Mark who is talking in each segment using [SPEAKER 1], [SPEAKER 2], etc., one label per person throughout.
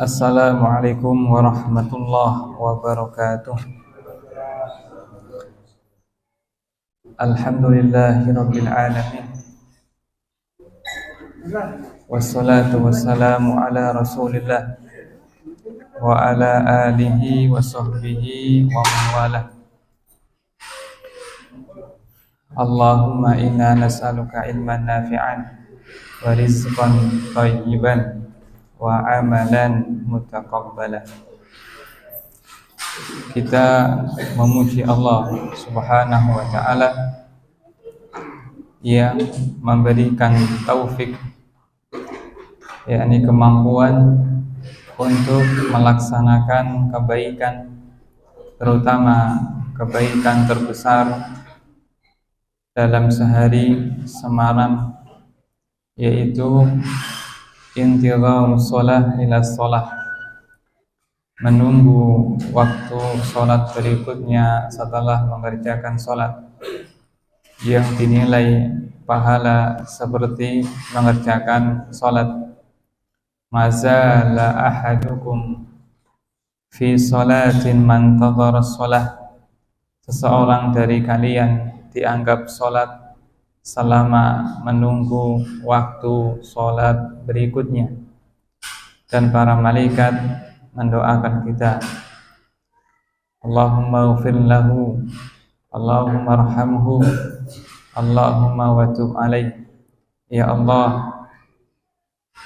[SPEAKER 1] Assalamualaikum warahmatullahi wabarakatuh. Alhamdulillahirabbil alamin. Wassalatu wassalamu ala Rasulillah wa ala alihi wa sahbihi wa man walah. Allahumma inna nas'aluka ilman nafi'an wa rizqan thayyiban wa amalan mutaqabbalan. Kita memuji Allah Subhanahu wa taala yang memberikan taufik, yakni kemampuan untuk melaksanakan kebaikan, terutama kebaikan terbesar dalam sehari semalam, yaitu intidhar shalah ila shalah, menunggu waktu sholat berikutnya setelah mengerjakan sholat, yang dinilai pahala seperti mengerjakan sholat. Mazala ahadukum fi sholatin man tadhara sholah, seseorang dari kalian dianggap sholat selama menunggu waktu sholat berikutnya. Dan para malaikat mendoakan kita, Allahumma ighfir lahu, Allahumma arhamhu, Allahumma watub alaih. Ya Allah,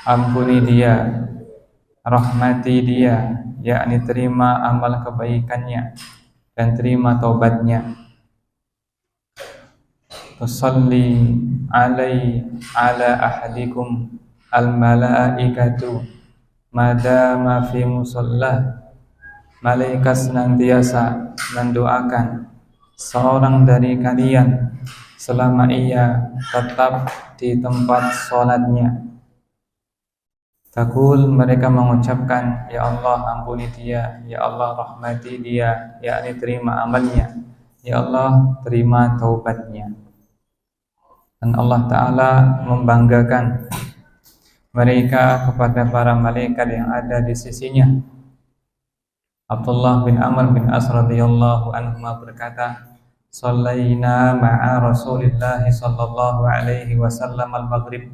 [SPEAKER 1] ampuni dia, rahmati dia, yakni terima amal kebaikannya dan terima taubatnya. Tusalli ala ahadikum al-malaikatu madama fi musallah. Malaikat senantiasa mendoakan seorang dari kalian selama ia tetap di tempat sholatnya. Taqul, mereka mengucapkan, ya Allah ampuni dia, ya Allah rahmati dia, yakni terima amalnya, ya Allah terima taubatnya. Dan Allah Ta'ala membanggakan mereka kepada para malaikat yang ada di sisinya. Abdullah bin Amr bin As radhiyallahu anhu berkata, Shallaina ma'a Rasulillah sallallahu alaihi wasallam al-maghrib.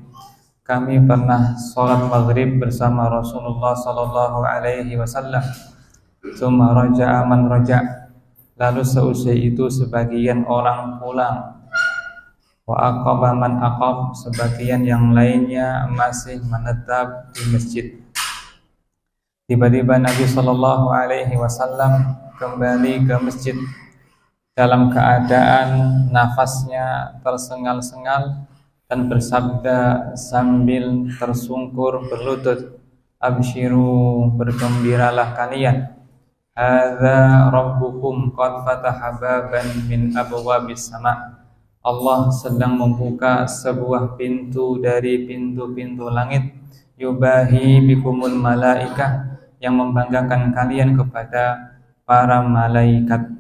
[SPEAKER 1] Kami pernah sholat maghrib bersama Rasulullah sallallahu alaihi wasallam. Tsumma raja'a man raja'. Lalu seusai itu sebagian orang pulang. Wa aqaba man aqab, sebagian yang lainnya masih menetap di masjid. Tiba-tiba Nabi sallallahu alaihi wasallam kembali ke masjid dalam keadaan nafasnya tersengal-sengal dan bersabda sambil tersungkur berlutut, abshiru, bergembiralah kalian, hadza rabbukum qad fataha baban min abwabis sama'. Allah sedang membuka sebuah pintu dari pintu-pintu langit, yubahi bikumul malaikah, yang membanggakan kalian kepada para malaikat.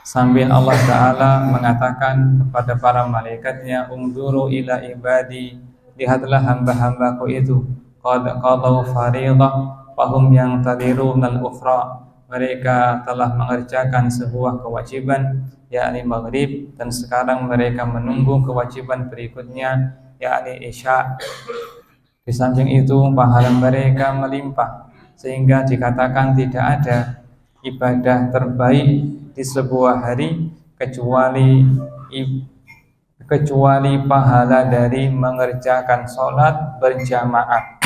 [SPEAKER 1] Sambil Allah Ta'ala mengatakan kepada para malaikatnya, unzuru ila ibadi, lihatlah hamba-hambaku itu, qad qadaw fariḍah fahum yang tadirunal ukhra, mereka telah mengerjakan sebuah kewajiban, yakni maghrib, dan sekarang mereka menunggu kewajiban berikutnya, yakni isya. Di samping itu pahala mereka melimpah, sehingga dikatakan tidak ada ibadah terbaik di sebuah hari kecuali pahala dari mengerjakan sholat berjamaah.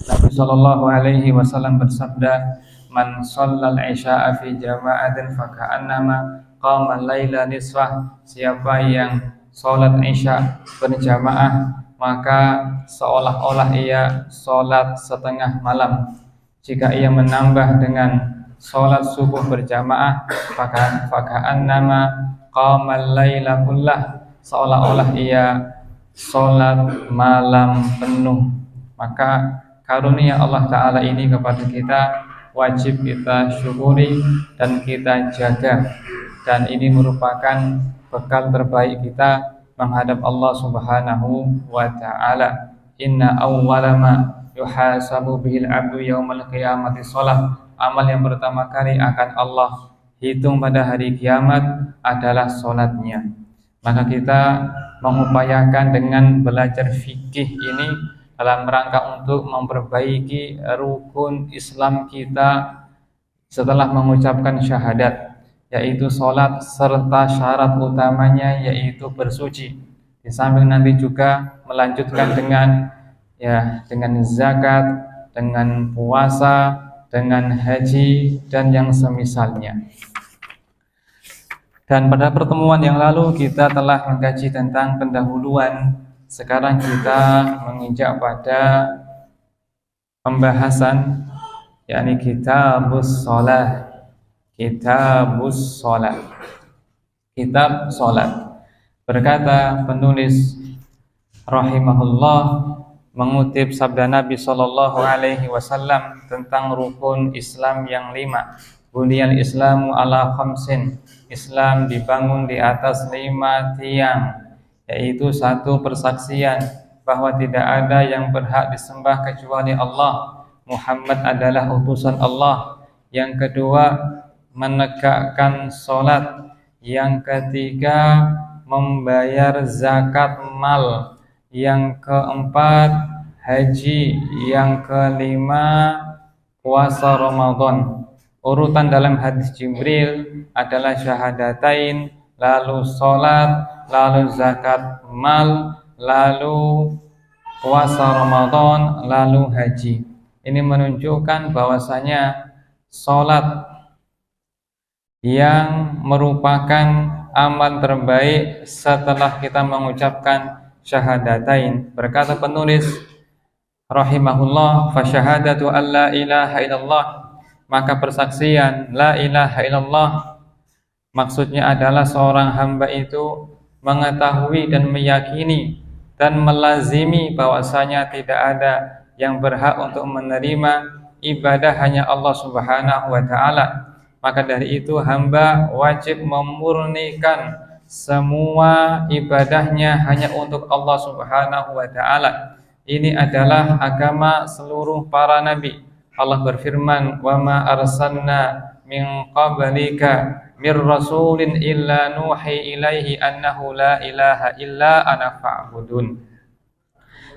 [SPEAKER 1] Nabi sallallahu alaihi wasallam bersabda, man shallal isya'a fi jama'atin faka'annama qama laila nisfah. Siapa yang sholat isya berjamaah, maka seolah-olah ia sholat setengah malam. Jika ia menambah dengan sholat subuh berjamaah, faka'annama qama laila kullah, seolah-olah ia sholat malam penuh. Maka karunia Allah Ta'ala ini kepada kita wajib kita syukuri dan kita jaga, dan ini merupakan bekal terbaik kita menghadap Allah Subhanahu wa Ta'ala. Inna awwala ma yuhasabu bihil abdu yaumal qiyamati shalah. Amal yang pertama kali akan Allah hitung pada hari kiamat adalah salatnya. Maka kita mengupayakan dengan belajar fikih ini dalam rangka untuk memperbaiki rukun Islam kita setelah mengucapkan syahadat, yaitu sholat serta syarat utamanya yaitu bersuci. Di samping nanti juga melanjutkan dengan zakat, dengan puasa, dengan haji dan yang semisalnya. Dan pada pertemuan yang lalu kita telah mengkaji tentang pendahuluan. Sekarang kita menginjak pada pembahasan yakni kitabus shalah. Kitabus shalah. Kitab salat. Berkata penulis rahimahullah mengutip sabda Nabi sallallahu alaihi wasallam tentang rukun Islam yang 5. Buniyal Islamu ala khamsin. Islam dibangun di atas 5 tiang, yaitu 1, persaksian bahwa tidak ada yang berhak disembah kecuali Allah, Muhammad adalah utusan Allah. Yang kedua, menegakkan sholat. Yang ketiga, membayar zakat mal. Yang keempat, haji. Yang kelima, puasa Ramadan. Urutan dalam hadis Jibril adalah syahadatain, lalu sholat, lalu zakat mal, lalu puasa Ramadan, lalu haji. Ini menunjukkan bahwasanya sholat yang merupakan amal terbaik setelah kita mengucapkan syahadatain. Berkata penulis rahimahullah, fasyahadatu an la ilaha illallah, maka persaksian la ilaha illallah maksudnya adalah seorang hamba itu mengetahui dan meyakini dan melazimi bahwasanya tidak ada yang berhak untuk menerima ibadah hanya Allah Subhanahu wa taala. Maka dari itu hamba wajib memurnikan semua ibadahnya hanya untuk Allah Subhanahu wa taala. Ini adalah agama seluruh para nabi. Allah berfirman, "Wa ma arsalna min qablika mir rasulin illa nuhi ilaihi annahu la ilaha illa ana fa'budun."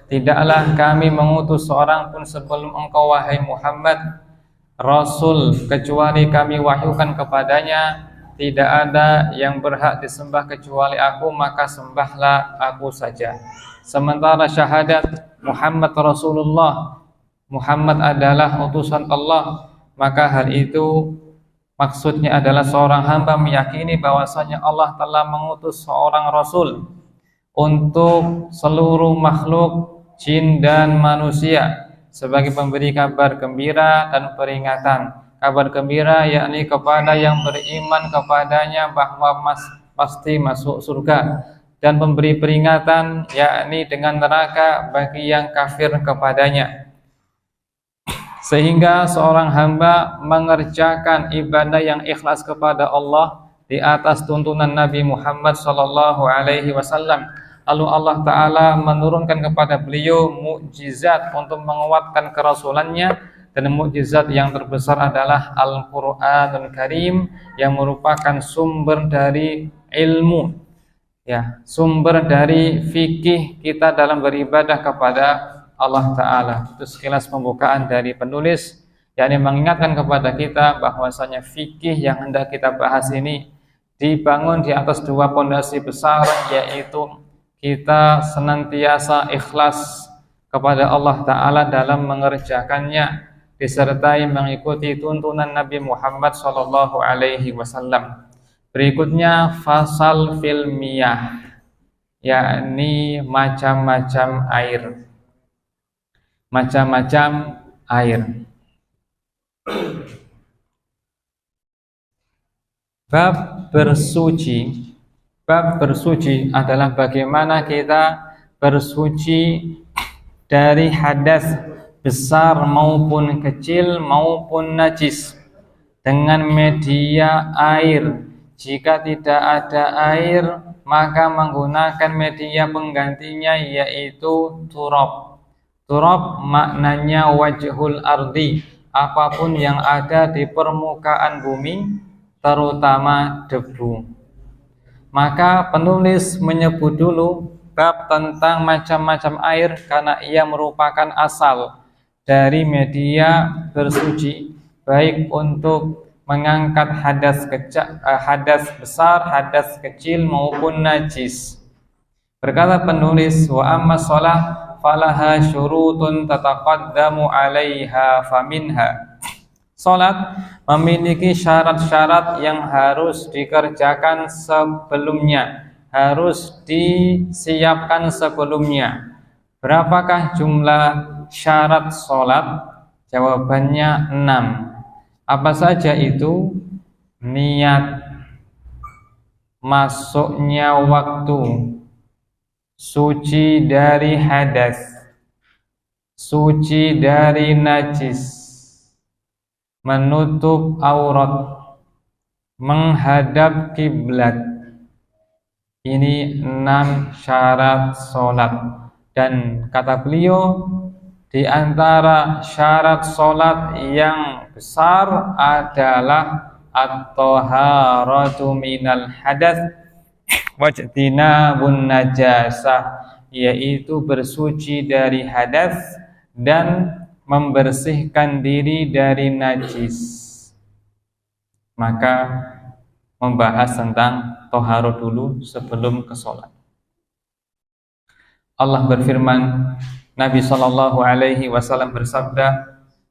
[SPEAKER 1] Tidaklah kami mengutus seorang pun sebelum engkau wahai Muhammad Rasul kecuali kami wahyukan kepadanya tidak ada yang berhak disembah kecuali aku, maka sembahlah aku saja. Sementara syahadat Muhammad Rasulullah, Muhammad adalah utusan Allah, maka hal itu maksudnya adalah seorang hamba meyakini bahwasanya Allah telah mengutus seorang Rasul untuk seluruh makhluk jin dan manusia sebagai pemberi kabar gembira dan peringatan. Kabar gembira yakni kepada yang beriman kepadanya bahwa pasti masuk surga, dan pemberi peringatan yakni dengan neraka bagi yang kafir kepadanya. Sehingga seorang hamba mengerjakan ibadah yang ikhlas kepada Allah di atas tuntunan Nabi Muhammad sallallahu alaihi wasallam. Lalu Allah Ta'ala menurunkan kepada beliau mukjizat untuk menguatkan kerasulannya, dan mukjizat yang terbesar adalah Al-Qur'anul Karim yang merupakan sumber dari ilmu, sumber dari fikih kita dalam beribadah kepada Allah Ta'ala. Itu sekilas pembukaan dari penulis, yakni mengingatkan kepada kita bahwasanya fikih yang hendak kita bahas ini dibangun di atas 2 pondasi besar, yaitu kita senantiasa ikhlas kepada Allah Ta'ala dalam mengerjakannya, disertai mengikuti tuntunan Nabi Muhammad sallallahu alaihi wasallam. Berikutnya fasal fil miyah, yakni macam-macam air. Macam-macam air. Bab bersuci. Bab bersuci adalah bagaimana kita bersuci dari hadas besar maupun kecil maupun najis dengan media air. Jika tidak ada air, maka menggunakan media penggantinya yaitu turab. Turab maknanya wajhul ardi, apapun yang ada di permukaan bumi, terutama debu. Maka penulis menyebut dulu bab tentang macam-macam air karena ia merupakan asal dari media bersuci, baik untuk mengangkat hadas besar, hadas kecil maupun najis. Berkata penulis, wa amma shalah falaha syurutun tataqaddamu 'alaiha faminha. Salat memiliki syarat-syarat yang harus dikerjakan sebelumnya, harus disiapkan sebelumnya. Berapakah jumlah syarat salat? Jawabannya 6. Apa saja itu? Niat, masuknya waktu, suci dari hadas, suci dari najis, menutup aurat, menghadap kiblat. Ini 6 syarat salat. Dan kata beliau, di antara syarat salat yang besar adalah at-taharatu minal hadats wajtinabun najasah, yaitu bersuci dari hadas dan membersihkan diri dari najis. Maka membahas tentang toharoh dulu sebelum ke sholat. Allah berfirman, Nabi SAW bersabda,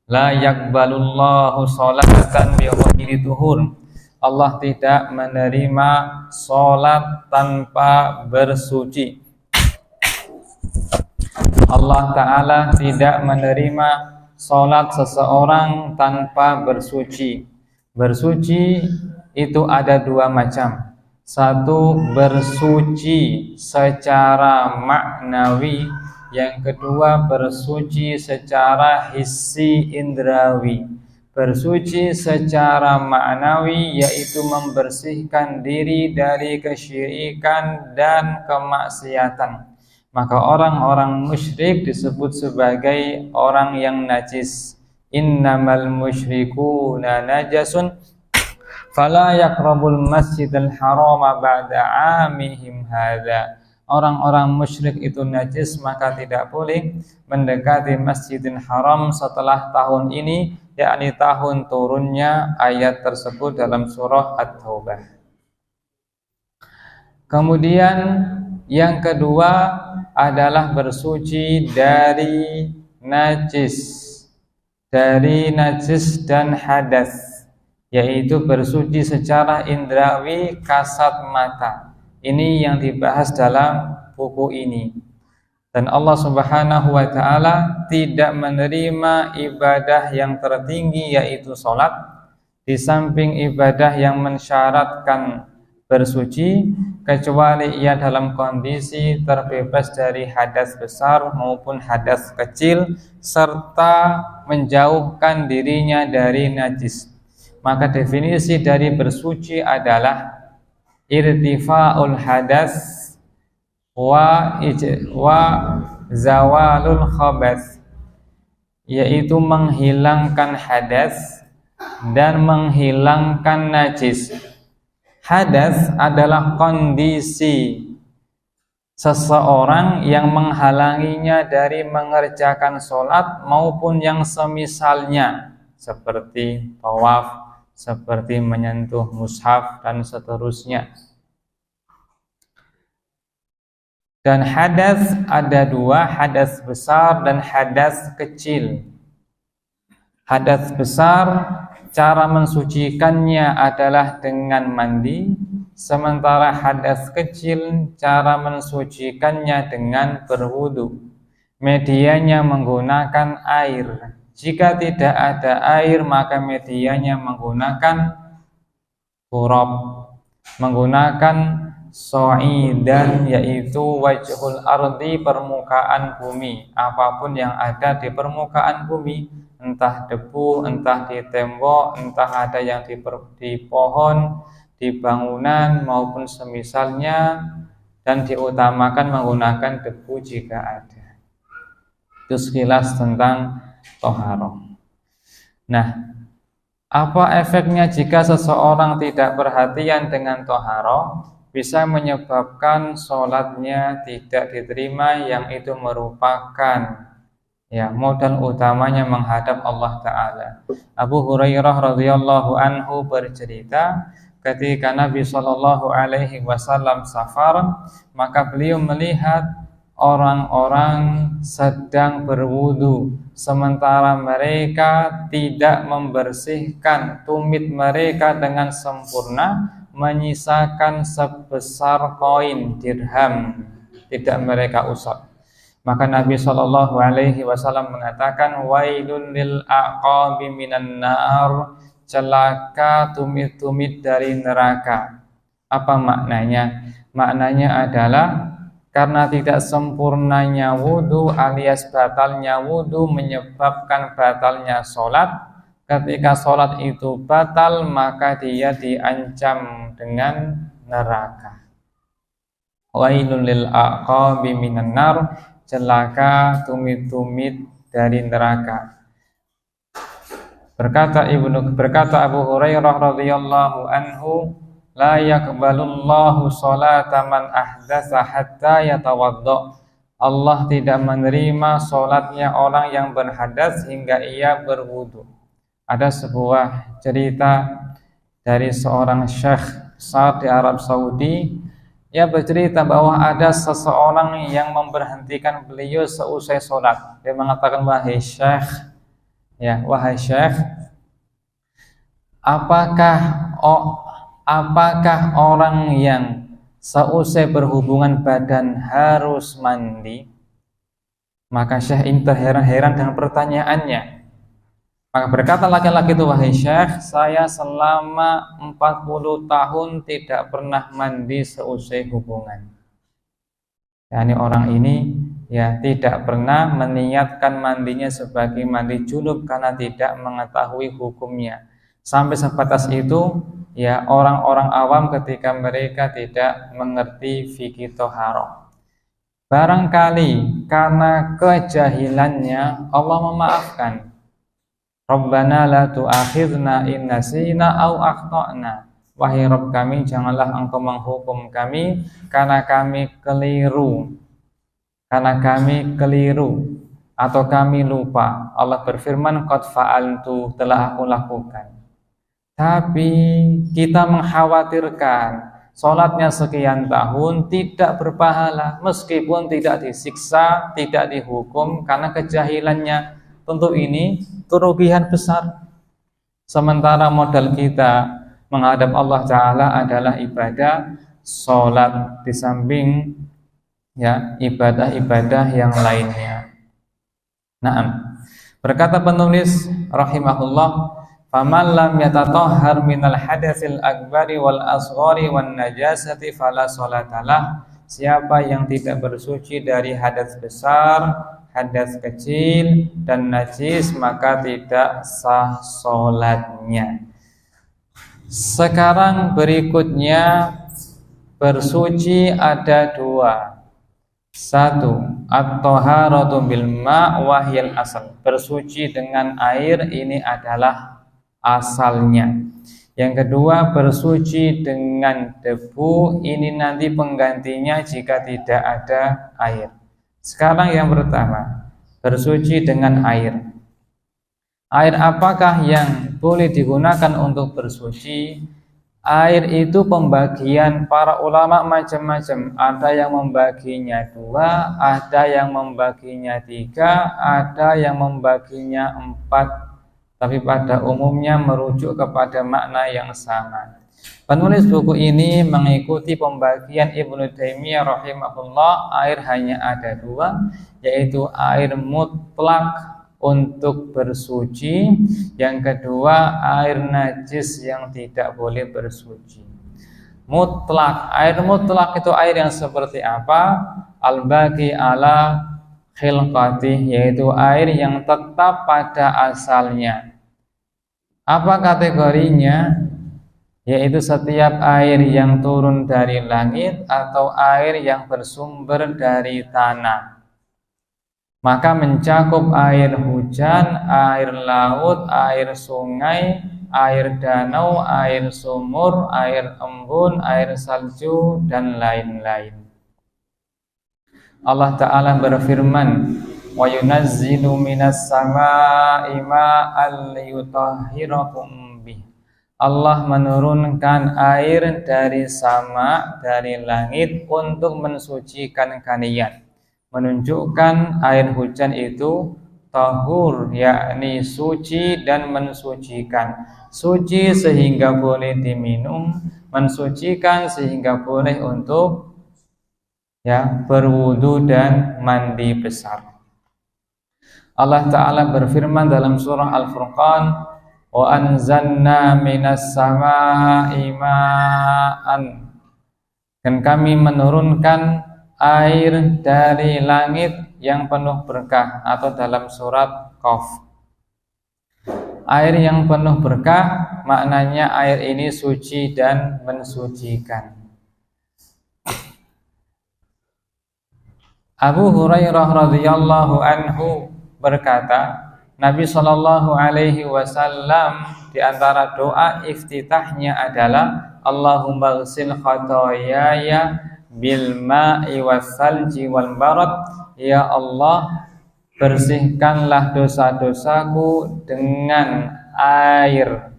[SPEAKER 1] la yakbalullahu sholatan bi ghairi tuhur. Allah tidak menerima sholat tanpa bersuci. Allah Ta'ala tidak menerima sholat seseorang tanpa bersuci. Bersuci itu ada 2 macam. Satu, bersuci secara maknawi. Yang kedua, bersuci secara hissi indrawi. Bersuci secara maknawi yaitu membersihkan diri dari kesyirikan dan kemaksiatan. Maka orang-orang musyrik disebut sebagai orang yang najis. Innamal musyrikuna najasun fala yaqrabul masjidal harama ba'da 'amihim hadza. Orang-orang musyrik itu najis, maka tidak boleh mendekati Masjidil Haram setelah tahun ini, yakni tahun turunnya ayat tersebut dalam surah At-Taubah. Kemudian yang kedua adalah bersuci dari najis dan hadas, yaitu bersuci secara indrawi kasat mata. Ini yang dibahas dalam buku ini. Dan Allah Subhanahu wa Ta'ala tidak menerima ibadah yang tertinggi yaitu sholat, di samping ibadah yang mensyaratkan bersuci, kecuali ia dalam kondisi terbebas dari hadas besar maupun hadas kecil, serta menjauhkan dirinya dari najis. Maka definisi dari bersuci adalah irtifa'ul hadas wa zawalul khabas, yaitu menghilangkan hadas dan menghilangkan najis. Hadas adalah kondisi seseorang yang menghalanginya dari mengerjakan sholat maupun yang semisalnya, seperti tawaf, seperti menyentuh mushaf dan seterusnya. Dan hadas ada 2, hadas besar dan hadas kecil. Hadas besar, cara mensucikannya adalah dengan mandi, sementara hadas kecil cara mensucikannya dengan berwudu. Medianya menggunakan air. Jika tidak ada air, maka medianya menggunakan turab, menggunakan so'idan, yaitu wajhul ardi, permukaan bumi. Apapun yang ada di permukaan bumi, entah debu, entah di tembok, entah ada yang di pohon, di bangunan maupun semisalnya, dan diutamakan menggunakan debu jika ada. Itu sekilas tentang toharoh. Nah, apa efeknya jika seseorang tidak perhatian dengan toharoh? Bisa menyebabkan sholatnya tidak diterima, yang itu merupakan modal utamanya menghadap Allah Ta'ala. Abu Hurairah radhiyallahu anhu bercerita, ketika Nabi Shallallahu Alaihi Wasallam safar, maka beliau melihat orang-orang sedang berwudu, sementara mereka tidak membersihkan tumit mereka dengan sempurna, menyisakan sebesar koin dirham, tidak mereka usap. Maka Nabi Shallallahu Alaihi Wasallam mengatakan, wailun lil aqabi minan nar, celaka tumit-tumit dari neraka. Apa maknanya? Maknanya adalah karena tidak sempurnanya wudu alias batalnya wudu menyebabkan batalnya sholat. Ketika sholat itu batal, maka dia diancam dengan neraka. Wailun lil aqabi minan nar, celaka tumit-tumit dari neraka. Berkata Abu Hurairah radhiyallahu anhu, la yaqbalullahu sholata man ahdatsa hatta yatawadda. Allah tidak menerima sholatnya orang yang berhadas hingga ia berwudu. Ada sebuah cerita dari seorang syekh besar di Arab Saudi. Ia bercerita bahwa ada seseorang yang memberhentikan beliau seusai sholat. Dia mengatakan, wahai syekh, apakah orang yang seusai berhubungan badan harus mandi? Maka syekh ini terheran-heran dengan pertanyaannya. Maka berkata laki-laki itu, wahai syekh, saya selama 40 tahun tidak pernah mandi seusai hubungan. Yani orang ini tidak pernah meniatkan mandinya sebagai mandi junub karena tidak mengetahui hukumnya. Sampai sebatas itu, orang-orang awam ketika mereka tidak mengerti fikih toharoh. Barangkali karena kejahilannya Allah memaafkan. Rabbana la tu'akhidna in nasina aw akhtana. Wahai Rabb kami, janganlah Engkau menghukum kami karena kami keliru. Atau kami lupa. Allah berfirman, qad fa'altu, telah aku lakukan. Tapi kita mengkhawatirkan sholatnya sekian tahun tidak berpahala, meskipun tidak disiksa, tidak dihukum karena kejahilannya. Tentu ini kerugian besar. Sementara modal kita menghadap Allah Ta'ala adalah ibadah sholat, di samping ibadah-ibadah yang lainnya. Naam. Berkata penulis rahimahullah, faman lam yatatahhar minal hadatsil akbari wal asghari wan najasati fala sholatalah. Siapa yang tidak bersuci dari hadas besar, hadas kecil dan najis, maka tidak sah sholatnya. Sekarang berikutnya, bersuci ada dua. Satu, at-thaharatu bil ma' wahyal asal. Bersuci dengan air, ini adalah asalnya. Yang kedua, bersuci dengan debu, ini nanti penggantinya jika tidak ada air. Sekarang yang pertama, bersuci dengan air. Air apakah yang boleh digunakan untuk bersuci? Air itu pembagian para ulama macam-macam. Ada yang membaginya 2, ada yang membaginya 3, ada yang membaginya 4. Tapi pada umumnya merujuk kepada makna yang sama. Penulis buku ini mengikuti pembagian Ibnu Taimiyah rahimahullah. Air hanya ada 2, yaitu air mutlak untuk bersuci, yang kedua air najis yang tidak boleh bersuci. Mutlak, air mutlak itu air yang seperti apa? Al-baqi ala khilqati, yaitu air yang tetap pada asalnya. Apa kategorinya? Yaitu setiap air yang turun dari langit atau air yang bersumber dari tanah. maka mencakup air hujan, air laut, air sungai, air danau, air sumur, air embun, air salju, dan lain-lain. Allah Ta'ala berfirman, wa yunazzilu minas samaa'i ma'an liyutahhirakum bih. Allah menurunkan air dari sama, dari langit untuk mensucikan kalian. Menunjukkan air hujan itu tahur, yakni suci dan mensucikan. Suci sehingga boleh diminum, mensucikan sehingga boleh untuk berwudu dan mandi besar. Allah Ta'ala berfirman dalam surah Al-Furqan, wa anzalna minas samaa'i ma'an, dan kami menurunkan air dari langit yang penuh berkah, atau dalam surat Qaf. Air yang penuh berkah maknanya air ini suci dan mensucikan. Abu Hurairah radhiyallahu anhu berkata, Nabi Shallallahu Alaihi Wasallam di antara doa iftitahnya adalah Allahumma ghsil khotoyaya bil ma'i wassalji wal barad. Ya Allah, bersihkanlah dosa-dosaku dengan air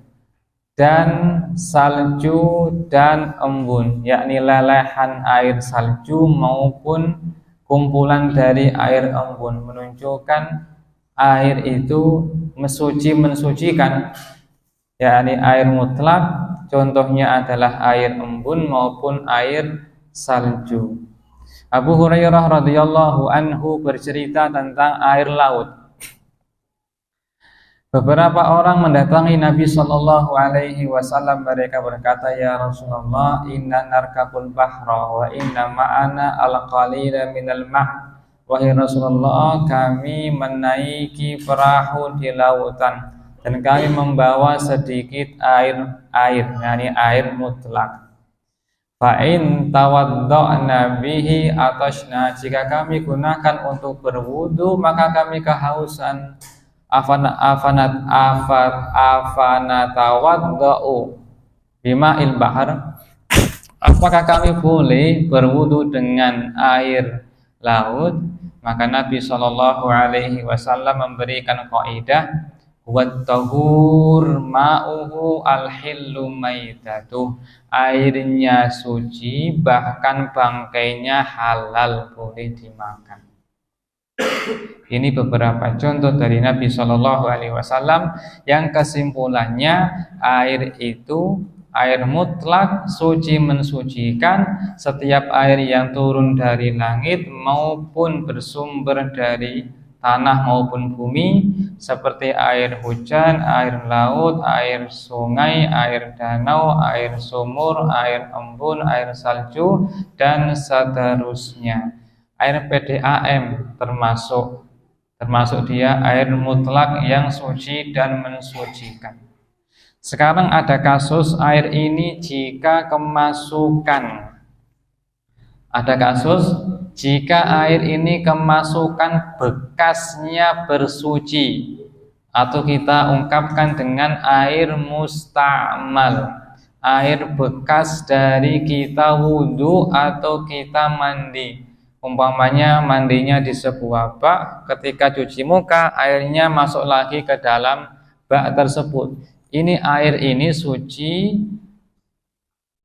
[SPEAKER 1] dan salju dan embun, yakni lelehan air salju maupun kumpulan dari air embun, menunjukkan air itu mensucikan, yakni air mutlak. Contohnya adalah air embun maupun air salju. Abu Hurairah radhiyallahu anhu bercerita tentang air laut. Beberapa orang mendatangi Nabi Shallallahu Alaihi Wasallam. Mereka berkata, ya Rasulullah, inna narkabul bahra wa inna ma'ana al-qalila minal ma'. Wahai Rasulullah, kami menaiki perahu di lautan dan kami membawa sedikit air, yakni air mutlak. Fa'in tawadda'na bihi atashna, jika kami gunakan untuk berwudu maka kami kehausan. Afana tawadda'u bima'il bahar, apakah kami boleh berwudu dengan air laut? Maka Nabi Shallallahu Alaihi Wasallam memberikan kaidah, wat tahur ma'uhu al-hillu maitatuh, airnya suci bahkan bangkainya halal, boleh dimakan. Ini beberapa contoh dari Nabi Shallallahu Alaihi Wasallam yang kesimpulannya air itu air mutlak, suci mensucikan. Setiap air yang turun dari langit maupun bersumber dari tanah maupun bumi, seperti air hujan, air laut, air sungai, air danau, air sumur, air embun, air salju, dan seterusnya. Air PDAM termasuk dia air mutlak yang suci dan mensucikan. Sekarang ada kasus air ini jika kemasukan. Ada kasus jika air ini kemasukan bekasnya bersuci, atau kita ungkapkan dengan air musta'mal, air bekas dari kita wudu atau kita mandi. Umpamanya mandinya di sebuah bak, ketika cuci muka airnya masuk lagi ke dalam bak tersebut. Ini air ini suci,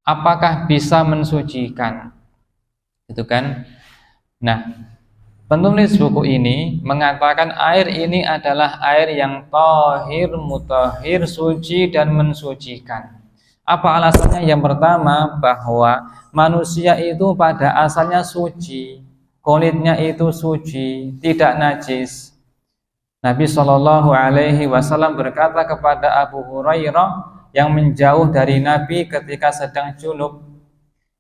[SPEAKER 1] apakah bisa mensucikan? Itu kan? Nah, penulis buku ini mengatakan air ini adalah air yang tahir, mutahhir, suci dan mensucikan. Apa alasannya? Yang pertama, bahwa manusia itu pada asalnya suci, kulitnya itu suci, tidak najis. Nabi Shallallahu Alaihi Wasallam berkata kepada Abu Hurairah yang menjauh dari Nabi ketika sedang junub,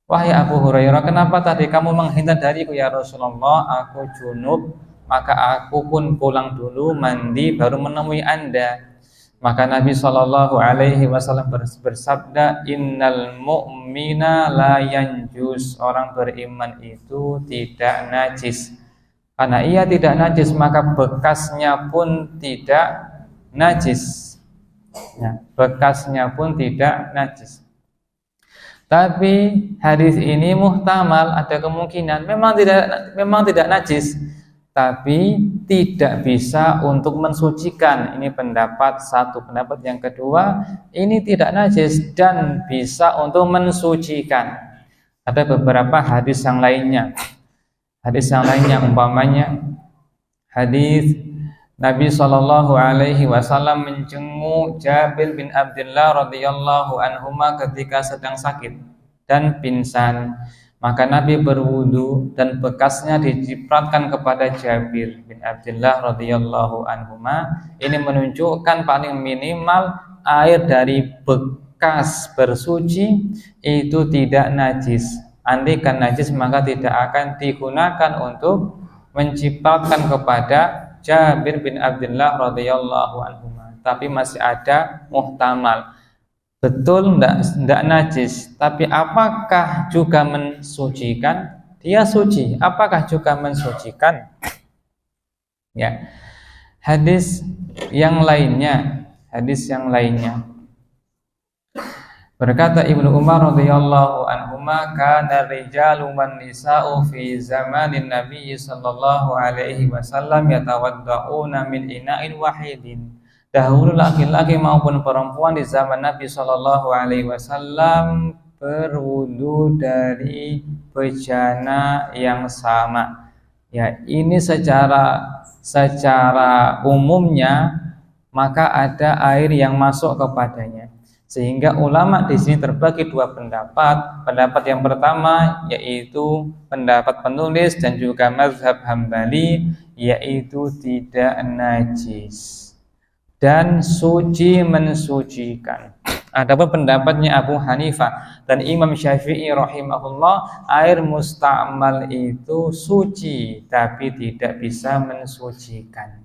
[SPEAKER 1] wahai Abu Hurairah, kenapa tadi kamu menghindar dariku ya Rasulullah? Aku junub, maka aku pun pulang dulu mandi baru menemui Anda. Maka Nabi Shallallahu Alaihi Wasallam bersabda, innal mu'mina la yanjus, orang beriman itu tidak najis. Karena ia tidak najis, maka bekasnya pun tidak najis. Ya, bekasnya pun tidak najis. Tapi hadis ini muhtamal, ada kemungkinan memang tidak najis, tapi tidak bisa untuk mensucikan. Ini pendapat satu. Pendapat yang kedua, ini tidak najis dan bisa untuk mensucikan. Ada beberapa hadis yang lainnya. Hadis yang lainnya umpamanya hadis Nabi SAW menjenguk Jabir bin Abdullah radhiyallahu anhuma ketika sedang sakit dan pingsan. Maka Nabi berwudu dan bekasnya dicipratkan kepada Jabir bin Abdullah radhiyallahu anhuma. Ini menunjukkan paling minimal air dari bekas bersuci itu tidak najis. Andaikan najis maka tidak akan digunakan untuk mencipratkan kepada Jabir bin Abdullah radhiyallahu anhu. Tapi masih ada muhtamal. Betul tidak najis, tapi apakah juga mensucikan? Dia suci, apakah juga mensucikan? Ya. Hadis yang lainnya. Berkata Ibnu Umar radhiyallahu anhuma, kana rijalu wan nisa'u fi zamanin Nabi sallallahu alaihi wasallam yatawadda'una min ina'in wahidin. Dahulu laki-laki maupun perempuan di zaman Nabi sallallahu alaihi wasallam berwudu dari bejana yang sama. Ya, ini secara umumnya maka ada air yang masuk kepadanya. Sehingga ulama di sini terbagi dua pendapat. Pendapat yang pertama yaitu pendapat penulis dan juga mazhab Hambali, yaitu tidak najis dan suci mensucikan. Adapun pendapatnya Abu Hanifah dan Imam Syafi'i rahimahullah, air musta'mal itu suci tapi tidak bisa mensucikan.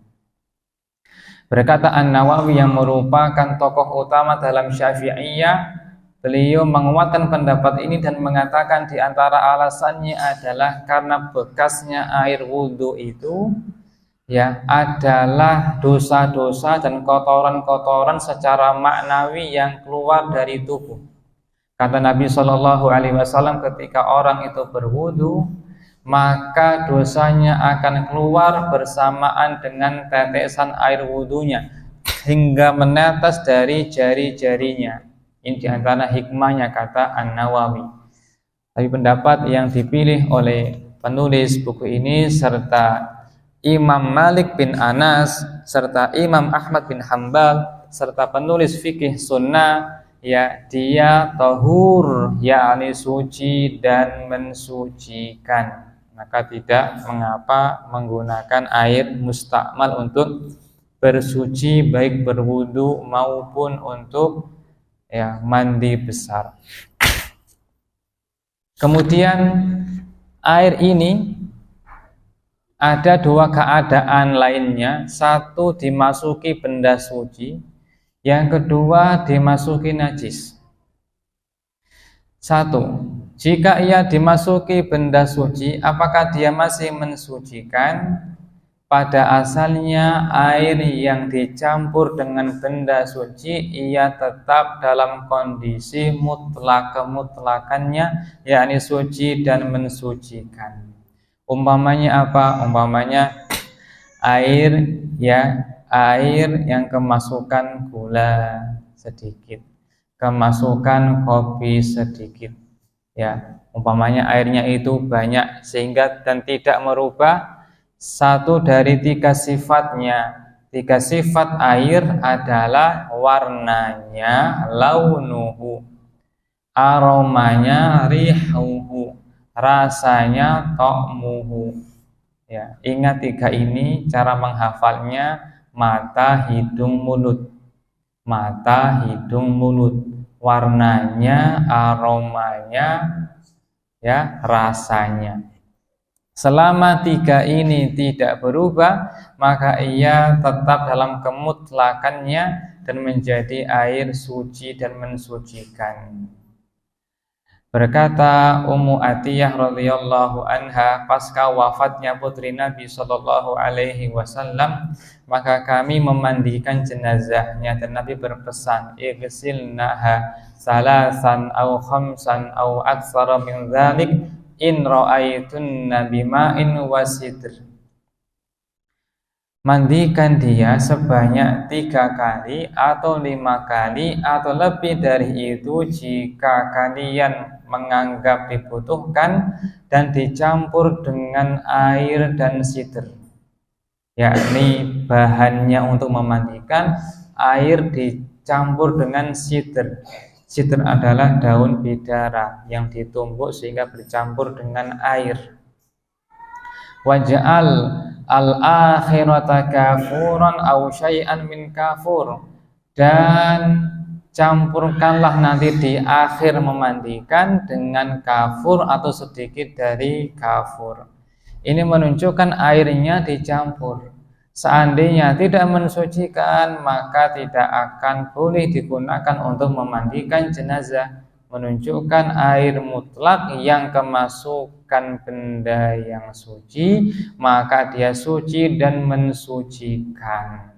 [SPEAKER 1] Berkata An-Nawawi yang merupakan tokoh utama dalam Syafi'iyah, beliau menguatkan pendapat ini dan mengatakan di antara alasannya adalah karena bekasnya air wudhu itu ya adalah dosa-dosa dan kotoran-kotoran secara maknawi yang keluar dari tubuh. Kata Nabi Shallallahu Alaihi Wasallam, ketika orang itu berwudhu, maka dosanya akan keluar bersamaan dengan tetesan air wudhunya hingga menetes dari jari-jarinya. Ini diantara hikmahnya, kata An-Nawawi. Tapi pendapat yang dipilih oleh penulis buku ini serta Imam Malik bin Anas serta Imam Ahmad bin Hambal serta penulis fikih sunnah, ya dia tahur, yakni suci dan mensucikan. Maka tidak mengapa menggunakan air mustakmal untuk bersuci, baik berwudu maupun untuk ya mandi besar. Kemudian air ini ada dua keadaan lainnya. Satu, dimasuki benda suci. Yang kedua, dimasuki najis. Satu, jika ia dimasuki benda suci, apakah dia masih mensucikan? Pada asalnya air yang dicampur dengan benda suci, ia tetap dalam kondisi mutlak, kemutlakannya, yakni suci dan mensucikan. Umpamanya apa? Umpamanya air yang kemasukan gula sedikit, kemasukan kopi sedikit, ya umpamanya airnya itu banyak sehingga dan tidak merubah satu dari tiga sifatnya. Tiga sifat air adalah warnanya launuhu, aromanya rihuhu, rasanya ta'muhu. Ya, ingat tiga ini, cara menghafalnya mata, hidung, mulut. Mata, hidung, mulut. Warnanya, aromanya, ya, rasanya. Selama tiga ini tidak berubah, maka ia tetap dalam kemutlakannya dan menjadi air suci dan mensucikan. Berkata Ummu Atiyah radhiyallahu anha, pasca wafatnya putri Nabi sallallahu alaihi wasallam, maka kami memandikan jenazahnya dan Nabi berpesan, igsilnaha salasan au khamsan au aktsara min dzalik in ra'aitunna bima'in wasidr. Mandikan dia sebanyak 3 kali atau 5 kali atau lebih dari itu jika kalian menganggap dibutuhkan, dan dicampur dengan air dan sidr, yakni bahannya untuk memandikan air dicampur dengan sidr. Sidr adalah daun bidara yang ditumbuk sehingga bercampur dengan air. Waj'al al-akhirata kafuran aw syai'an min kafur, dan campurkanlah nanti di akhir memandikan dengan kafur atau sedikit dari kafur. Ini menunjukkan airnya dicampur. Seandainya tidak mensucikan, maka tidak akan boleh digunakan untuk memandikan jenazah. Menunjukkan air mutlak yang kemasukan benda yang suci, maka dia suci dan mensucikan.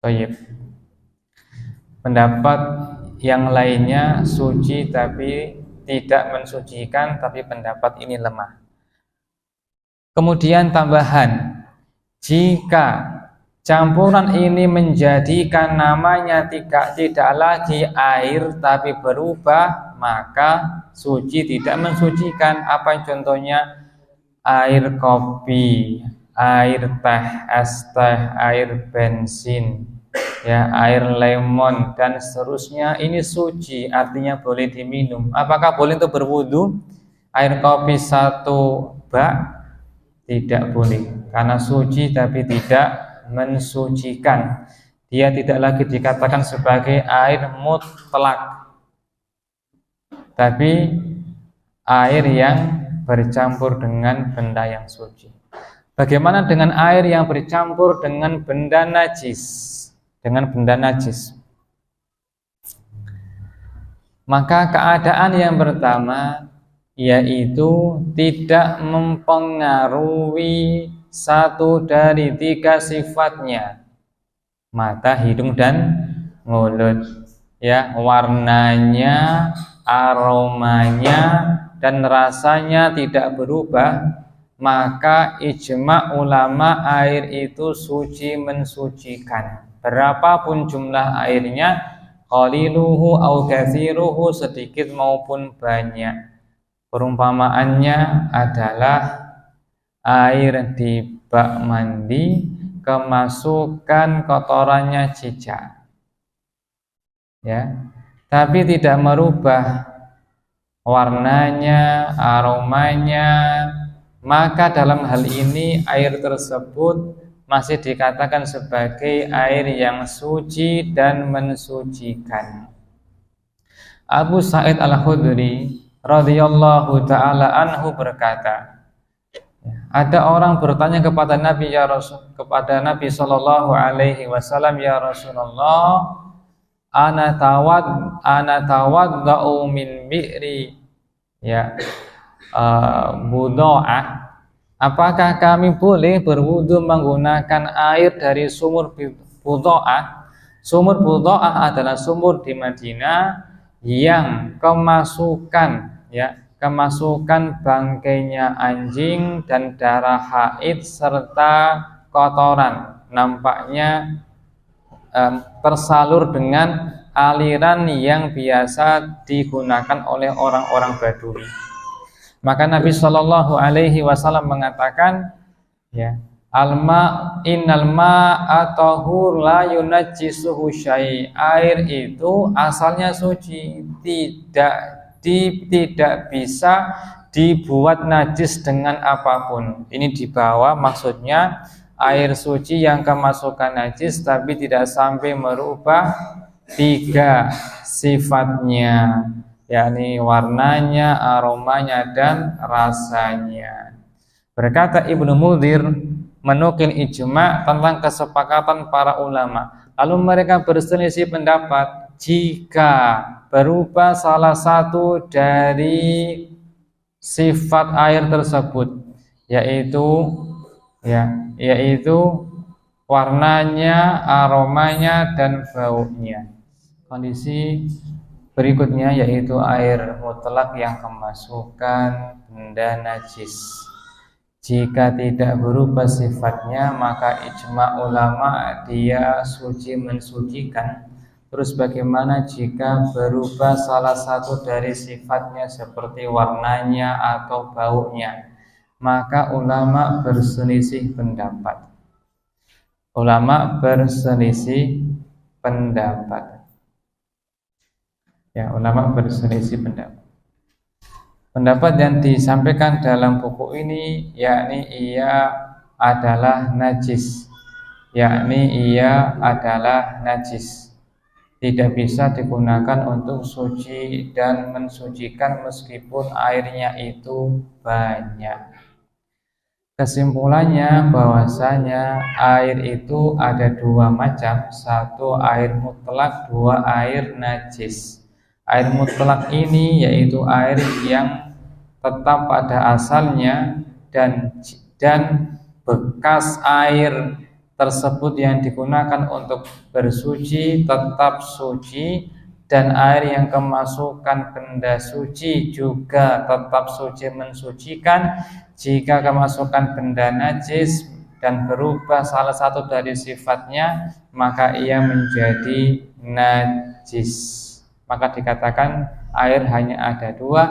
[SPEAKER 1] Baik. Pendapat yang lainnya suci tapi tidak mensucikan, tapi pendapat ini lemah. Kemudian tambahan, jika campuran ini menjadikan namanya tidak lagi air tapi berubah, maka suci tidak mensucikan. Apa contohnya? Air kopi, air teh, es teh, air bensin, ya, air lemon dan seterusnya. Ini suci, artinya boleh diminum. Apakah boleh untuk berwudu? Air kopi 1 bak tidak boleh, karena suci tapi tidak mensucikan. Dia tidak lagi dikatakan sebagai air mutlak, tapi air yang bercampur dengan benda yang suci. Bagaimana dengan air yang bercampur dengan benda najis? Dengan benda najis, maka keadaan yang pertama yaitu tidak mempengaruhi satu dari 3 sifatnya, mata, hidung, dan mulut, ya, warnanya, aromanya, dan rasanya tidak berubah, maka ijma ulama air itu suci mensucikan. Berapapun jumlah airnya, qaliluhu au katsiruhu, sedikit maupun banyak. Perumpamaannya adalah air di bak mandi kemasukan kotorannya cicak, ya, tapi tidak merubah warnanya, aromanya, maka dalam hal ini air tersebut masih dikatakan sebagai air yang suci dan mensucikan. Abu Sa'id Al-Khudri radhiyallahu ta'ala anhu berkata, ada orang bertanya kepada Nabi, kepada Nabi sallallahu alaihi wasallam, ya Rasulullah, ana tawadda'u min bi'ri, ya, budha'ah. Apakah kami boleh berwudu menggunakan air dari sumur budha'ah? Sumur budha'ah adalah sumur di Madinah yang kemasukan bangkainya anjing dan darah haid serta kotoran nampaknya tersalur dengan aliran yang biasa digunakan oleh orang-orang Badui. Maka Nabi Shallallahu Alaihi Wasallam mengatakan, ya, innal ma'a tahur la yunajjisuhu syai'. Air itu asalnya suci, tidak bisa dibuat najis dengan apapun. Ini dibawa maksudnya air suci yang kemasukan najis tapi tidak sampai merubah 3 sifatnya, yakni warnanya, aromanya, dan rasanya. Berkata Ibnu Mudhir menukil ijma tentang kesepakatan para ulama. Lalu mereka berselisih pendapat jika berubah salah satu dari sifat air tersebut, yaitu warnanya, aromanya, dan baunya. Kondisi berikutnya yaitu air mutlak yang kemasukan benda najis. Jika tidak berubah sifatnya, maka ijma ulama dia suci mensucikan. Terus bagaimana jika berubah salah satu dari sifatnya seperti warnanya atau baunya? Maka ulama berselisih pendapat. Ulama berselisih pendapat. Pendapat yang disampaikan dalam buku ini yakni ia adalah najis. Tidak bisa digunakan untuk suci dan mensucikan meskipun airnya itu banyak. Kesimpulannya bahwasanya air itu ada dua macam, satu air mutlak, dua air najis. Air mutlak ini yaitu air yang tetap pada asalnya dan bekas air tersebut yang digunakan untuk bersuci tetap suci, dan air yang kemasukan benda suci juga tetap suci mensucikan. Jika kemasukan benda najis dan berubah salah satu dari sifatnya, maka ia menjadi najis. Maka dikatakan air hanya ada dua,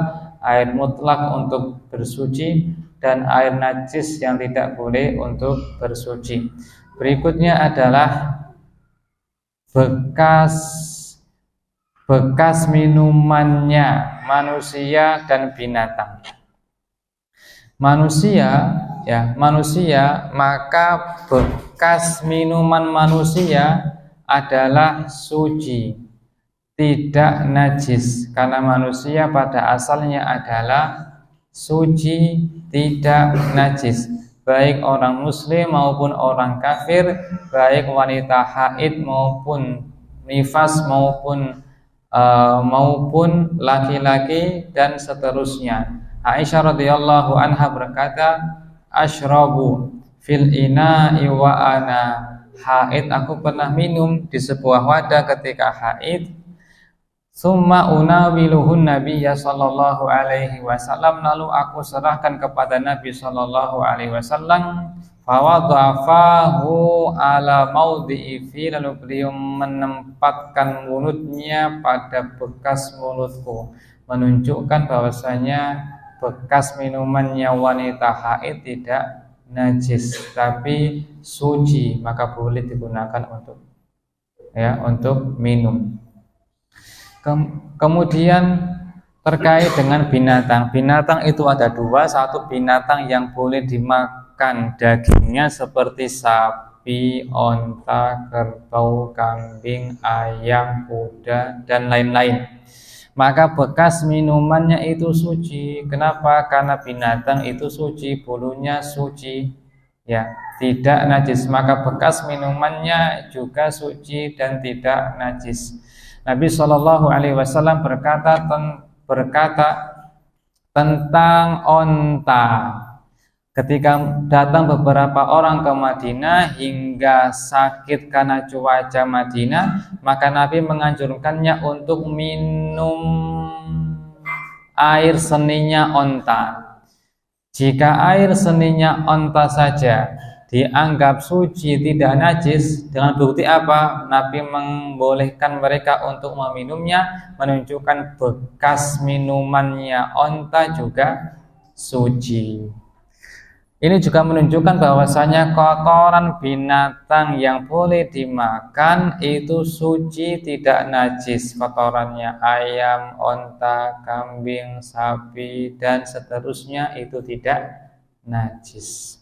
[SPEAKER 1] air mutlak untuk bersuci dan air najis yang tidak boleh untuk bersuci. Berikutnya adalah bekas minumannya manusia dan binatang. Manusia, maka bekas minuman manusia adalah suci, tidak najis, karena manusia pada asalnya adalah suci, tidak najis. Baik orang muslim maupun orang kafir, baik wanita haid maupun nifas maupun laki-laki dan seterusnya. Aisyah radhiyallahu anha berkata, "Asyrabu fil ina'i wa ana haid." Aku pernah minum di sebuah wadah ketika haid. Summa unawiluhun nabiyya sallallahu alaihi wasallam, lalu aku serahkan kepada Nabi sallallahu alaihi wasallam. Fawadhafahu ala maudhi'i fi, lalu beliau menempatkan mulutnya pada bekas mulutku, menunjukkan bahwasanya bekas minumannya wanita haid tidak najis tapi suci, maka boleh digunakan untuk minum. Kemudian terkait dengan binatang. Binatang itu ada dua, satu binatang yang boleh dimakan dagingnya seperti sapi, onta, kerbau, kambing, ayam, kuda, dan lain-lain. Maka bekas minumannya itu suci. Kenapa? Karena binatang itu suci, bulunya suci, tidak najis. Maka bekas minumannya juga suci dan tidak najis. Nabi Shallallahu Alaihi Wasallam berkata tentang onta. Ketika datang beberapa orang ke Madinah hingga sakit karena cuaca Madinah, maka Nabi menganjurkannya untuk minum air seninya onta. Jika air seninya onta saja dianggap suci, tidak najis, dengan bukti apa? Nabi membolehkan mereka untuk meminumnya, menunjukkan bekas minumannya onta juga suci. Ini juga menunjukkan bahwasanya kotoran binatang yang boleh dimakan itu suci, tidak najis. Kotorannya ayam, onta, kambing, sapi, dan seterusnya itu tidak najis.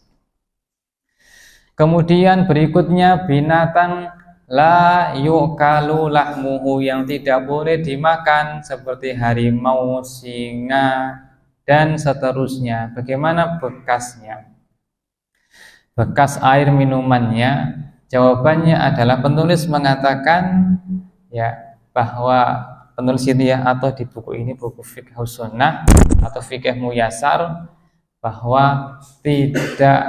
[SPEAKER 1] Kemudian berikutnya binatang la yukalu lahmuhu, yang tidak boleh dimakan seperti harimau, singa, dan seterusnya. Bagaimana bekasnya? Bekas air minumannya, jawabannya adalah penulis mengatakan bahwa penulis ini ya, atau di buku ini, buku Fiqh Sunnah atau Fiqh Muyasar, bahwa tidak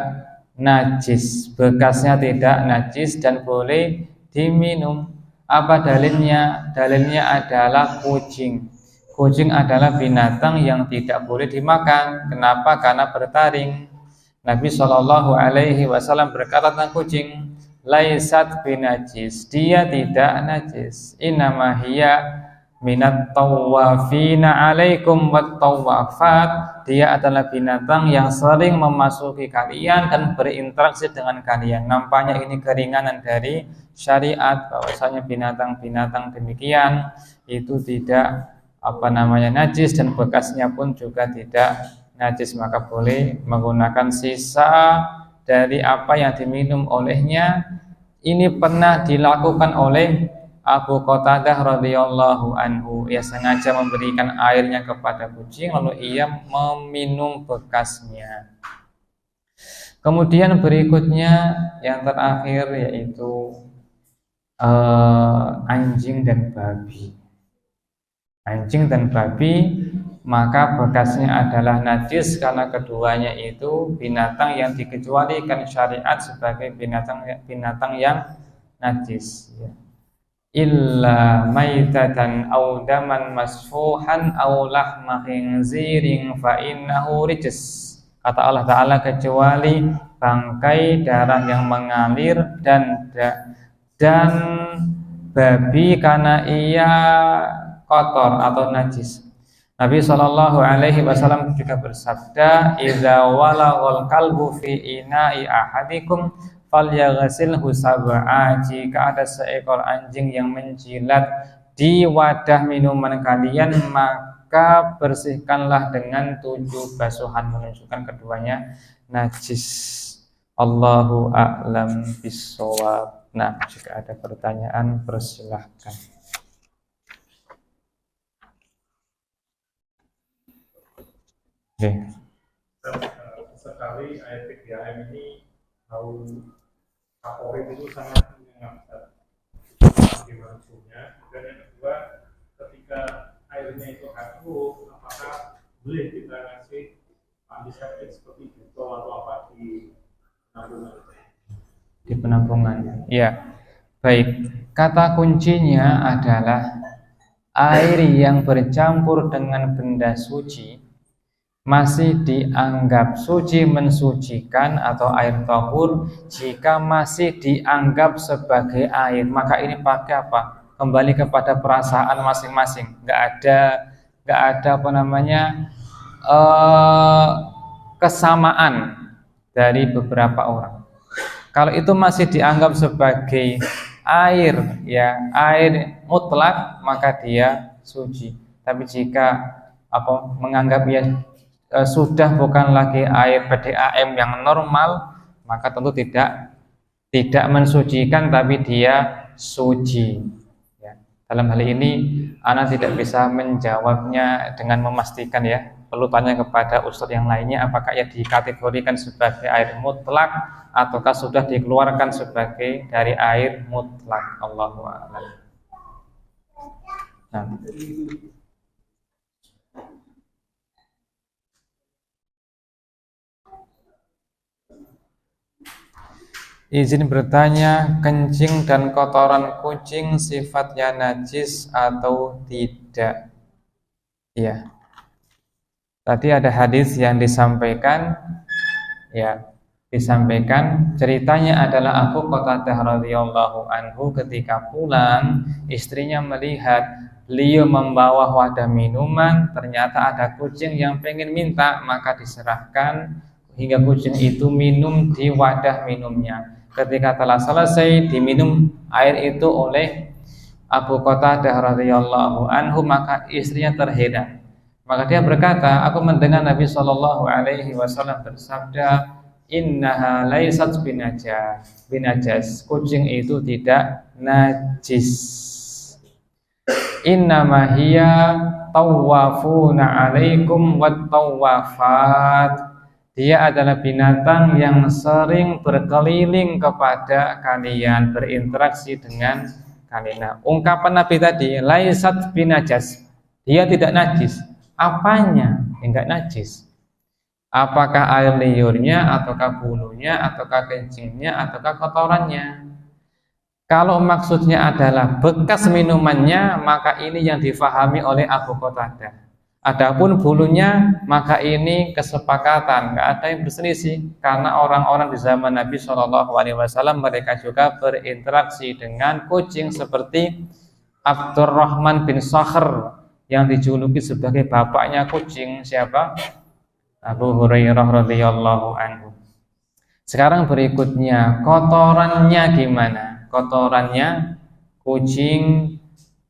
[SPEAKER 1] najis, bekasnya tidak najis dan boleh diminum. Apa dalilnya? Dalilnya adalah kucing. Kucing adalah binatang yang tidak boleh dimakan. Kenapa? Karena bertaring. Nabi SAW berkata tentang kucing, laisat binajis, dia tidak najis. Innama hiya minat tawafina alaikum wat tawafat, dia adalah binatang yang sering memasuki kalian dan berinteraksi dengan kalian. Nampaknya ini keringanan dari syariat, bahwasanya binatang-binatang demikian itu tidak najis dan bekasnya pun juga tidak najis, maka boleh menggunakan sisa dari apa yang diminum olehnya. Ini pernah dilakukan oleh Abu Qatadah radhiyallahu anhu. Ia sengaja memberikan airnya kepada kucing lalu ia meminum bekasnya. Kemudian berikutnya yang terakhir yaitu anjing dan babi. Anjing dan babi, maka bekasnya adalah najis karena keduanya itu binatang yang dikecualikan syariat sebagai binatang yang najis, ya. Illa maitatan aw daman masfuhan aw lahma khinzirin fa innahu rijs. Kata Allah Ta'ala, kecuali bangkai, darah yang mengalir dan babi karena ia kotor atau najis. Nabi SAW juga bersabda, idza walaghal kalbu fi ina'i ahadikum falyaghsilhu sab'a. Jika ada seekor anjing yang menjilat di wadah minuman kalian, maka bersihkanlah dengan 7 basuhan, menunjukkan keduanya najis. Allahu a'lam bishawab. Nah, jika ada pertanyaan persilahkan. Okay.
[SPEAKER 2] Sekali ayat 3M ini tahu Kapolri itu sangat mengingatkan bagaimana hukumnya. Dan yang kedua, ketika airnya itu habis, apakah boleh kita ngasih antiseptik seperti botol atau apa di penampungan?
[SPEAKER 1] Di penampungan, ya. Baik, kata kuncinya adalah air yang bercampur dengan benda suci masih dianggap suci, mensucikan atau air tahur jika masih dianggap sebagai air. Maka ini pakai apa? Kembali kepada perasaan masing-masing. Nggak ada kesamaan dari beberapa orang. Kalau itu masih dianggap sebagai air, ya air mutlak, maka dia suci. Tapi jika menganggap sudah bukan lagi air PDAM yang normal, maka tentu tidak mensucikan, tapi dia suci, ya. Dalam hal ini Ana tidak bisa menjawabnya dengan memastikan, ya. Perlu tanya kepada ustadz yang lainnya, apakah ia dikategorikan sebagai air mutlak ataukah sudah dikeluarkan sebagai dari air mutlak. Allahu a'lam. Nah. Izin bertanya, kencing dan kotoran kucing sifatnya najis atau tidak? Ya. Tadi ada hadis yang disampaikan, ya, ceritanya adalah Abu Qatadah radhiyallahu anhu ketika pulang, istrinya melihat beliau membawa wadah minuman, ternyata ada kucing yang pengen minta, maka diserahkan hingga kucing itu minum di wadah minumnya. Ketika telah selesai diminum air itu oleh Abu Qatadah radhiyallahu anhu, maka istrinya terheran. Maka dia berkata, aku mendengar Nabi SAW bersabda, innaha laysat binajas, kucing itu tidak najis. Innama hiya tawafuna alaikum wat tawafat. Dia adalah binatang yang sering berkeliling kepada kalian, berinteraksi dengan kali. Nah, ungkapan Nabi tadi, laisat binajas, dia tidak najis. Apanya? Enggak najis. Apakah air liurnya, ataukah bulunya, ataukah kencingnya, ataukah kotorannya? Kalau maksudnya adalah bekas minumannya, maka ini yang difahami oleh Abu Qatadah. Adapun bulunya, maka ini kesepakatan, nggak ada yang berselisih, karena orang-orang di zaman Nabi SAW mereka juga berinteraksi dengan kucing seperti Abdurrahman bin Sakhr yang dijuluki sebagai bapaknya kucing. Siapa? Abu Hurairah radhiyallahu anhu. Sekarang berikutnya, kotorannya gimana? Kotorannya kucing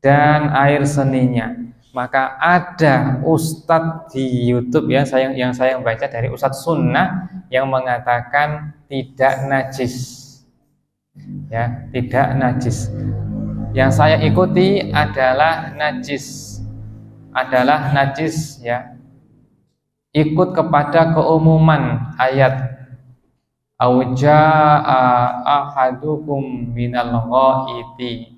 [SPEAKER 1] dan air seninya. Maka ada ustadz di YouTube ya, yang saya baca dari ustadz sunnah yang mengatakan tidak najis, ya, tidak najis. Yang saya ikuti adalah najis, ya. Ikut kepada keumuman ayat auja'a ahadukum minal ghaiti,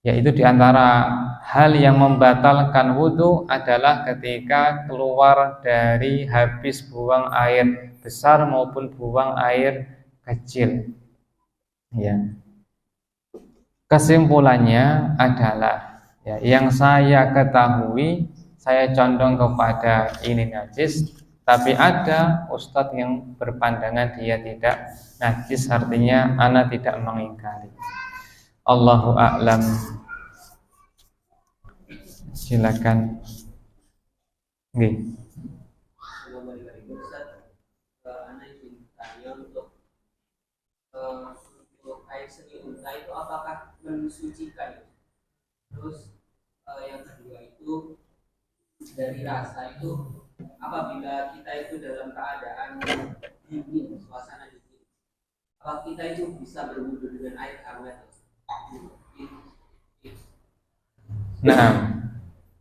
[SPEAKER 1] yaitu diantara hal yang membatalkan wudhu adalah ketika keluar dari habis buang air besar maupun buang air kecil. Ya. Kesimpulannya adalah, ya, yang saya ketahui, saya condong kepada ini najis, tapi ada ustadz yang berpandangan dia tidak najis, artinya ana tidak mengingkari. Allahu a'lam. Silakan. Nggih.
[SPEAKER 3] Untuk air seni unta itu apakah mensucikan? Terus yang kedua itu dari rasa itu, apabila kita itu dalam keadaan dingin, suasana dingin, apakah kita itu bisa berwudu dengan air hangat?
[SPEAKER 1] Nah,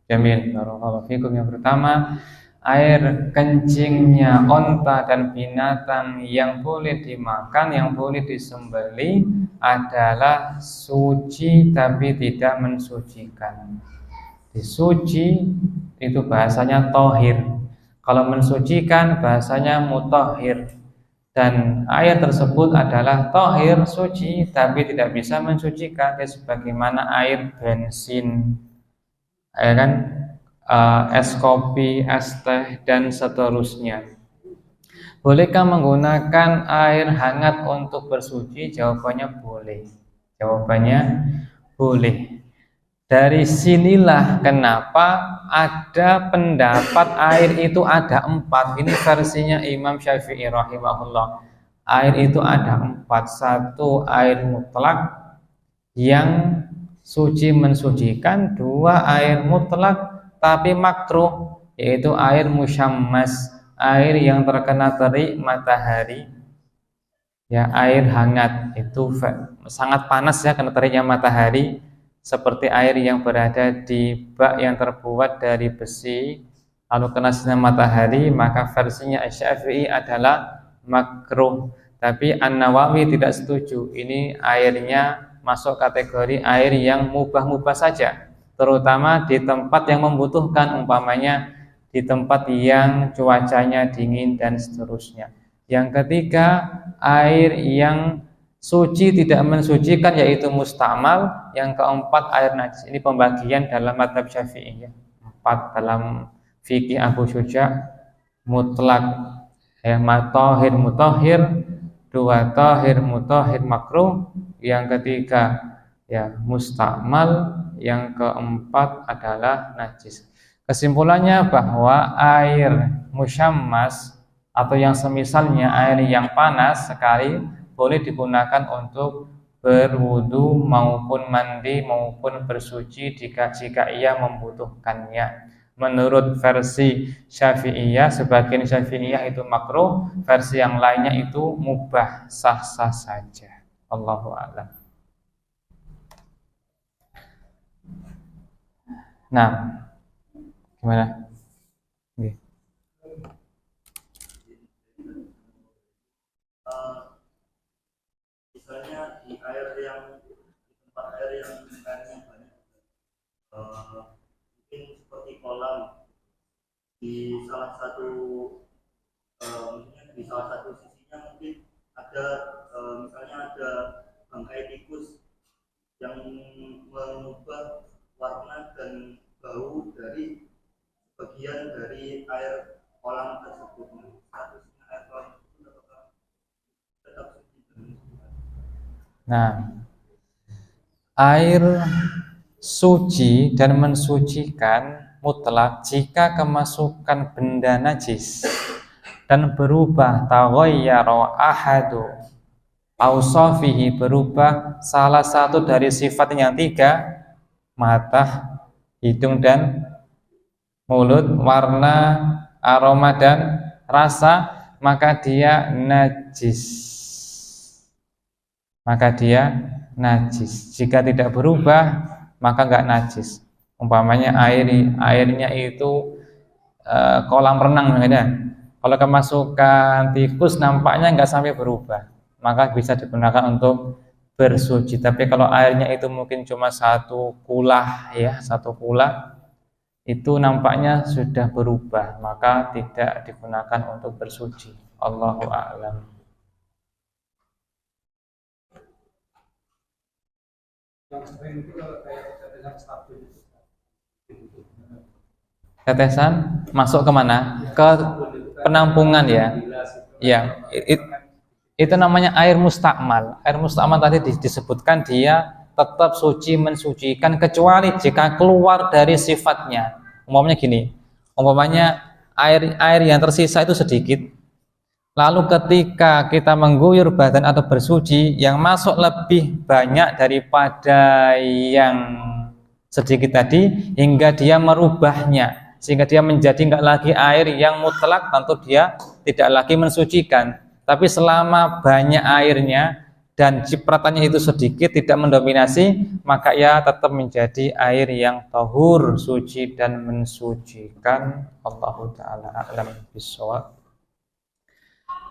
[SPEAKER 1] jamin barakallahu fikum. Yang pertama, air kencingnya onta dan binatang yang boleh dimakan, yang boleh disembelih adalah suci tapi tidak mensucikan. Disuci itu bahasanya tohir, kalau mensucikan bahasanya mutahhir. Dan air tersebut adalah tohir, suci, tapi tidak bisa mensucikan, sebagaimana air bensin, ya kan, es kopi, es teh, dan seterusnya. Bolehkah menggunakan air hangat untuk bersuci? Jawabannya boleh. Jawabannya boleh. Dari sinilah kenapa ada pendapat air itu ada 4. Ini versinya Imam Syafi'i rahimahullah. Air itu ada 4. 1, air mutlak yang suci mensucikan. 2, air mutlak tapi makruh, yaitu air musyammas, air yang terkena terik matahari. Ya, air hangat itu sangat panas ya, kena teriknya matahari, seperti air yang berada di bak yang terbuat dari besi lalu kena sinar matahari, maka versinya Syafi'i adalah makruh. Tapi An-Nawawi tidak setuju. Ini airnya masuk kategori air yang mubah-mubah saja, terutama di tempat yang membutuhkan, umpamanya di tempat yang cuacanya dingin dan seterusnya. Yang ketiga, air yang suci tidak mensucikan, yaitu mustamal. Yang keempat, air najis. Ini pembagian dalam mazhab Syafi'i, ya. 4 dalam fikih Abu Syuja, mutlak, ya, tohir mutahhir. 2, tohir mutahhir makruh. Yang ketiga, ya, mustamal. Yang keempat adalah najis. Kesimpulannya bahwa air musyammas atau yang semisalnya, air yang panas sekali, boleh digunakan untuk berwudu maupun mandi maupun bersuci jika ia membutuhkannya. Menurut versi Syafi'iyah, sebagian Syafi'iyah itu makruh, versi yang lainnya itu mubah, sah-sah saja. Allahu a'lam. Nah, gimana? Okay.
[SPEAKER 4] Misalnya di air yang di tempat air yang airnya banyak, mungkin seperti kolam di salah satu di salah satu sisinya mungkin ada misalnya ada bangkai tikus yang mengubah warna dan bau dari bagian dari air kolam tersebut. Statusnya air kolam tersebut apakah tetap suci?
[SPEAKER 1] Nah, air suci dan mensucikan mutlak jika kemasukan benda najis dan berubah taghayyara ahadu ausafihi, berubah salah satu dari sifat yang tiga, mata, hidung dan mulut, warna, aroma dan rasa, maka dia najis. Maka dia najis. Jika tidak berubah, maka enggak najis. Umpamanya airnya itu kolam renang, ya. Kalau kemasukan tikus nampaknya enggak sampai berubah, maka bisa digunakan untuk bersuci. Tapi kalau airnya itu mungkin cuma satu kulah, ya, satu kulah, itu nampaknya sudah berubah, maka tidak digunakan untuk bersuci. Allahu a'lam.
[SPEAKER 2] Yang sering itu kayak tetesan sabun.
[SPEAKER 1] Tetesan masuk kemana? Ke penampungan, ya. Ya, itu namanya air mustakmal. Air mustakmal tadi disebutkan dia tetap suci mensucikan kecuali jika keluar dari sifatnya. Umpamanya gini, umpamanya air yang tersisa itu sedikit, lalu ketika kita mengguyur badan atau bersuci, yang masuk lebih banyak daripada yang sedikit tadi hingga dia merubahnya, sehingga dia menjadi enggak lagi air yang mutlak, tentu dia tidak lagi mensucikan. Tapi selama banyak airnya dan cipratannya itu sedikit, tidak mendominasi, maka ia tetap menjadi air yang tahur, suci dan mensucikan. Allahu ta'ala a'lam bishawab.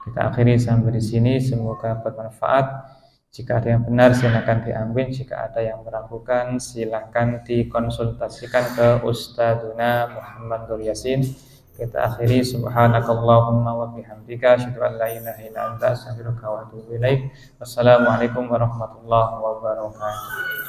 [SPEAKER 1] Kita akhiri sampai di sini, semoga bermanfaat. Jika ada yang benar silakan diambil, jika ada yang meragukan silakan dikonsultasikan ke Ustadzuna Muhammad Nur Yasin. Kita akhiri, subhanakallahumma wa bihamdika asyhadu an la ilaha illa anta astaghfiruka wa atubu ilaik. Wassalamualaikum warahmatullahi wabarakatuh.